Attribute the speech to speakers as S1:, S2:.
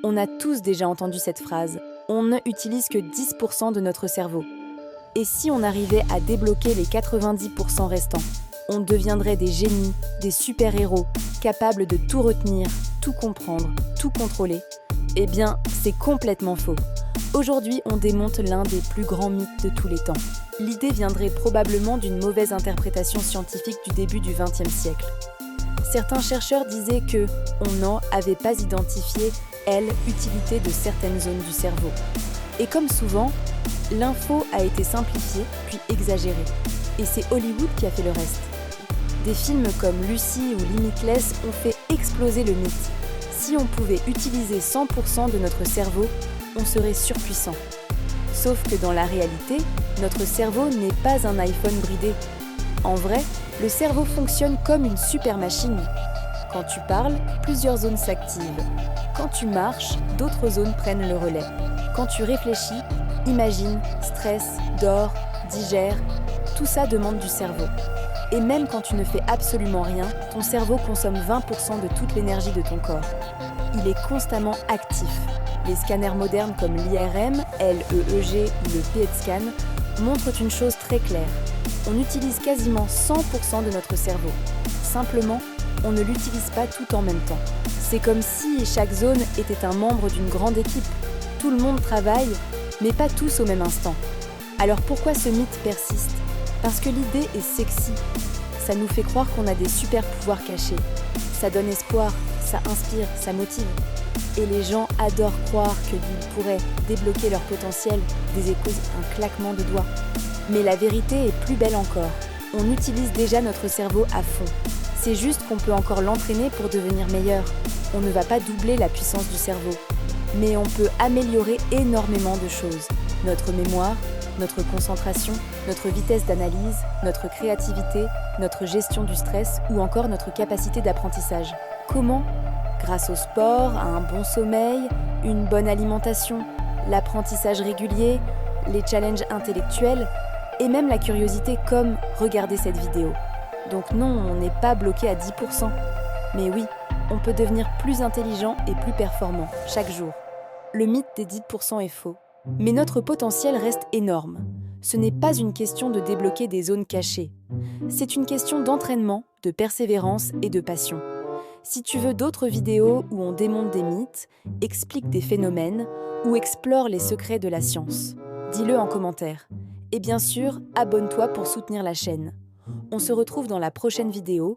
S1: On a tous déjà entendu cette phrase. On ne utilise que 10% de notre cerveau. Et si on arrivait à débloquer les 90% restants, on deviendrait des génies, des super-héros, capables de tout retenir, tout comprendre, tout contrôler. Eh bien, c'est complètement faux. Aujourd'hui, on démonte l'un des plus grands mythes de tous les temps. L'idée viendrait probablement d'une mauvaise interprétation scientifique du début du XXe siècle. Certains chercheurs disaient que on n'avait pas identifié, l'utilité de certaines zones du cerveau. Et comme souvent, l'info a été simplifiée puis exagérée. Et c'est Hollywood qui a fait le reste. Des films comme Lucy ou Limitless ont fait exploser le mythe. Si on pouvait utiliser 100% de notre cerveau, on serait surpuissant. Sauf que dans la réalité, notre cerveau n'est pas un iPhone bridé. En vrai, le cerveau fonctionne comme une super machine. Quand tu parles, plusieurs zones s'activent. Quand tu marches, d'autres zones prennent le relais. Quand tu réfléchis, imagine, stresse, dors, digère, tout ça demande du cerveau. Et même quand tu ne fais absolument rien, ton cerveau consomme 20% de toute l'énergie de ton corps. Il est constamment actif. Les scanners modernes comme l'IRM, l'EEG ou le PET scan montrent une chose très claire. On utilise quasiment 100% de notre cerveau. Simplement, on ne l'utilise pas tout en même temps. C'est comme si chaque zone était un membre d'une grande équipe. Tout le monde travaille, mais pas tous au même instant. Alors pourquoi ce mythe persiste ? Parce que l'idée est sexy. Ça nous fait croire qu'on a des super pouvoirs cachés. Ça donne espoir, ça inspire, ça motive. Et les gens adorent croire qu'ils pourraient débloquer leur potentiel dès un claquement de doigts. Mais la vérité est plus belle encore. On utilise déjà notre cerveau à fond. C'est juste qu'on peut encore l'entraîner pour devenir meilleur. On ne va pas doubler la puissance du cerveau. Mais on peut améliorer énormément de choses. Notre mémoire, notre concentration, notre vitesse d'analyse, notre créativité, notre gestion du stress ou encore notre capacité d'apprentissage. Comment ? Grâce au sport, à un bon sommeil, une bonne alimentation, l'apprentissage régulier, les challenges intellectuels et même la curiosité comme « regarder cette vidéo ». Donc non, on n'est pas bloqué à 10%. Mais oui, on peut devenir plus intelligent et plus performant chaque jour. Le mythe des 10% est faux. Mais notre potentiel reste énorme. Ce n'est pas une question de débloquer des zones cachées. C'est une question d'entraînement, de persévérance et de passion. Si tu veux d'autres vidéos où on démonte des mythes, explique des phénomènes ou explore les secrets de la science, dis-le en commentaire. Et bien sûr, abonne-toi pour soutenir la chaîne. On se retrouve dans la prochaine vidéo.